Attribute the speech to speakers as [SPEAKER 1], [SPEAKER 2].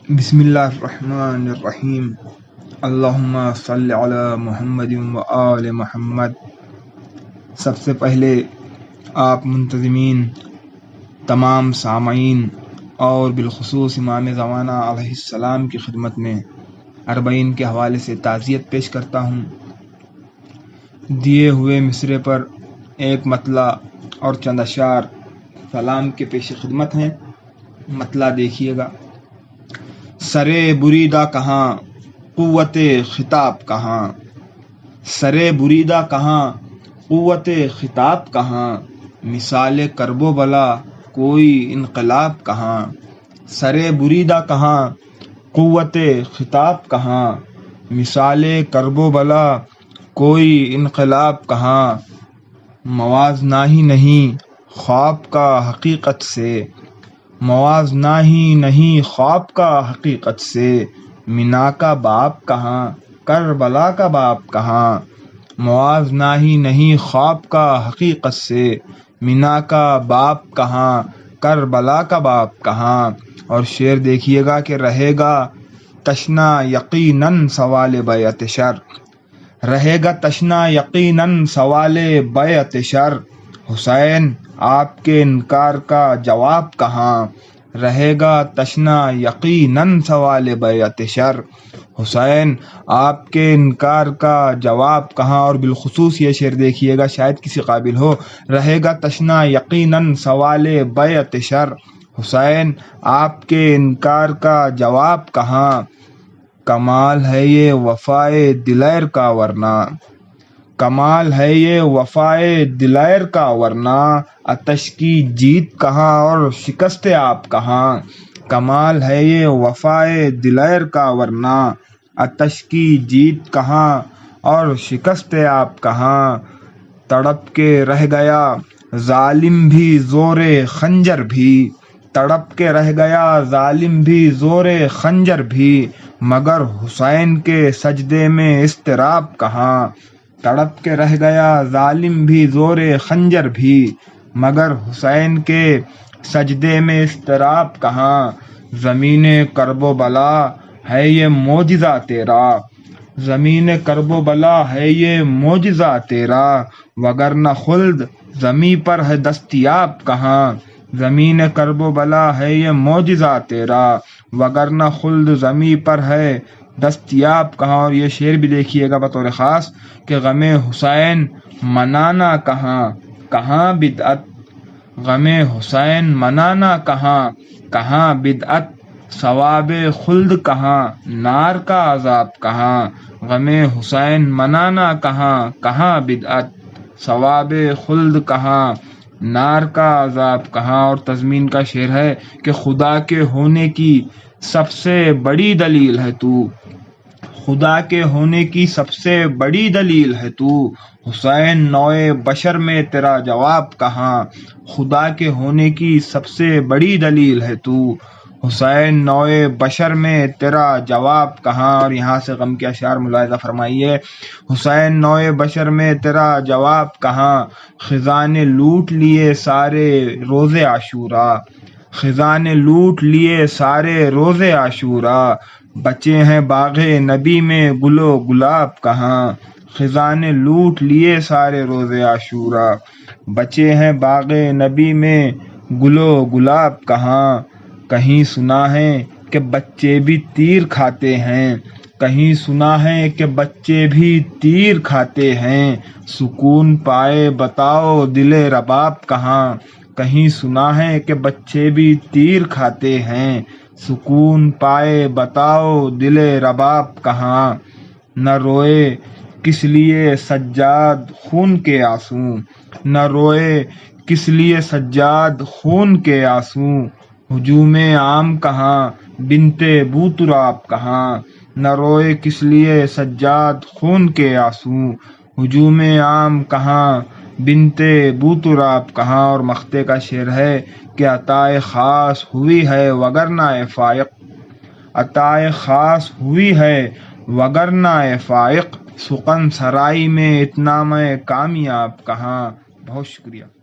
[SPEAKER 1] بسم اللہ الرحمن الرحیم اللہم صلی علی محمد و آل محمد۔ سب سے پہلے آپ منتظمین، تمام سامعین اور بالخصوص امام زمانہ علیہ السلام کی خدمت میں اربعین کے حوالے سے تعزیت پیش کرتا ہوں۔ دیے ہوئے مصرے پر ایک مطلع اور چند اشعار سلام کے پیش خدمت ہیں۔ مطلع دیکھیے گا۔ سرے بریدہ کہاں قوت خطاب کہاں، سرے بریدہ کہاں قوت خطاب کہاں، مثال کرب و بلا کوئی انقلاب کہاں، سرے بریدہ کہاں قوت خطاب کہاں، مثال کرب و بلا کوئی انقلاب کہاں، موازنہ ہی نہیں خواب کا حقیقت سے، موازنہ ہی نہیں خواب کا حقیقت سے، منا کا باپ کہاں کربلا کا باپ کہاں، موازنہ ہی نہیں خواب کا حقیقت سے، منا کا باپ کہاں کربلا کا باپ کہاں۔ اور شعر دیکھیے گا کہ رہے گا تشنا یقیناً سوال بیعت شر، رہے گا تشنا یقیناً سوال بیعت شر، حسین آپ کے انکار کا جواب کہاں، رہے گا تشنا یقیناً سوال بیعت شر، حسین آپ کے انکار کا جواب کہاں۔ اور بالخصوص یہ شعر دیکھیے گا، شاید کسی قابل ہو، رہے گا تشنا یقیناً سوال بیعت شر، حسین آپ کے انکار کا جواب کہاں، کمال ہے یہ وفائے دلیر کا ورنہ، کمال ہے یہ وفائے دلیر کا ورنہ، آتش کی جیت کہاں اور شکست آپ کہاں، کمال ہے یہ وفائے دلیر کا ورنہ، آتش کی جیت کہاں اور شکست آپ کہاں، تڑپ کے رہ گیا ظالم بھی زور خنجر بھی، تڑپ کے رہ گیا ظالم بھی زور خنجر بھی، مگر حسین کے سجدے میں اضطراب کہاں، تڑپ کے رہ گیا ظالم بھی زور خنجر بھی، مگر حسین کے سجدے میں اضطراب کہاں، زمین کرب و بلا ہے یہ معجزہ تیرا، زمین کرب و بلا ہے یہ معجزہ تیرا، وگرنہ خلد زمیں پر ہے دستیاب کہاں، زمین کرب و بلا ہے یہ معجزہ تیرا، وگرنہ خلد زمیں پر ہے دستیاب کہاں۔ اور یہ شعر بھی دیکھیے گا بطور خاص کہ غم حسین منانا کہاں کہاں بدعت، غم حسین منانا کہاں کہاں بدعت، ثواب خلد کہاں نار کا عذاب کہاں، غم حسین منانا کہاں کہاں بدعت، ثواب خلد کہاں نار کا عذاب کہاں۔ اور تضمین کا شعر ہے کہ خدا کے ہونے کی سب سے بڑی دلیل ہے تو، خدا کے ہونے کی سب سے بڑی دلیل ہے تو، حسین نوع بشر میں تیرا جواب کہاں، خدا کے ہونے کی سب سے بڑی دلیل ہے تو، حسین نوع بشر میں تیرا جواب کہاں۔ اور یہاں سے غم کے اشعار ملاحظہ فرمائیے۔ حسین نوع بشر میں تیرا جواب کہاں، خضاں نے لوٹ لیے سارے روز عاشوراء، خضاں نے لوٹ لیے سارے روز عاشوراء، بچے ہیں باغ نبی میں گل و گلاب کہاں، خضاں نے لوٹ لیے سارے روز عاشوراء، بچے ہیں باغ نبی میں گل و گلاب کہاں، کہیں سنا ہے کہ بچے بھی تیر کھاتے ہیں، کہیں سنا ہے کہ بچے بھی تیر کھاتے ہیں، سکون پائے بتاؤ دل رباب کہاں، کہیں سنا ہے کہ بچے بھی تیر کھاتے ہیں، سکون پائے بتاؤ دل رباب کہاں، نہ روئے کس لیے سجاد خون کے آنسو، نہ روئے کس لیے سجاد خون کے آنسو، ہجوم عام کہاں بنت بوتراب کہاں، نہ روئے کس لیے سجاد خون کے آنسو، ہجوم عام کہاں بنت بوتراب کہاں۔ اور مختے کا شعر ہے کہ عطائے خاص ہوئی ہے وگرنہ فائق، عطائے خاص ہوئی ہے وگرنہ فائق، سخن سرائی میں اتنا میں کامیاب کہاں۔ بہت شکریہ۔